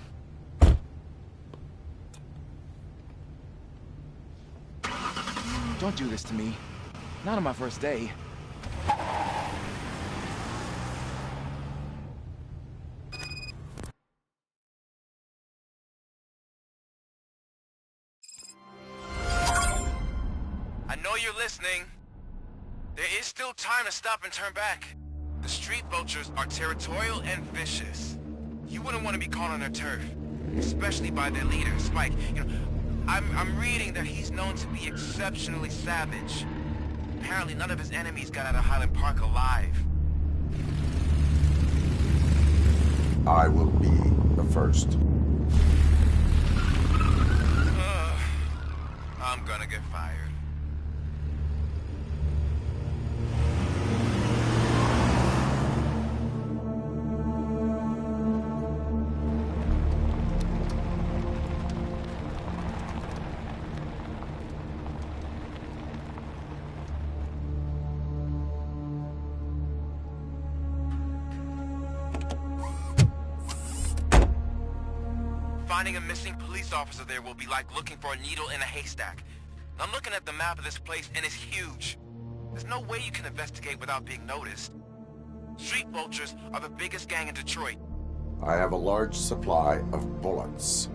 Don't do this to me. Not on my first day. I know you're listening. There is still time to stop and turn back. The street vultures are territorial and vicious. You wouldn't want to be caught on their turf, especially by their leader, Spike. You know, I'm reading that he's known to be exceptionally savage. Apparently none of his enemies got out of Highland Park alive. I will be the first. I'm gonna get fired. Finding a missing police officer there will be like looking for a needle in a haystack. I'm looking at the map of this place and it's huge. There's no way you can investigate without being noticed. Street vultures are the biggest gang in Detroit. I have a large supply of bullets.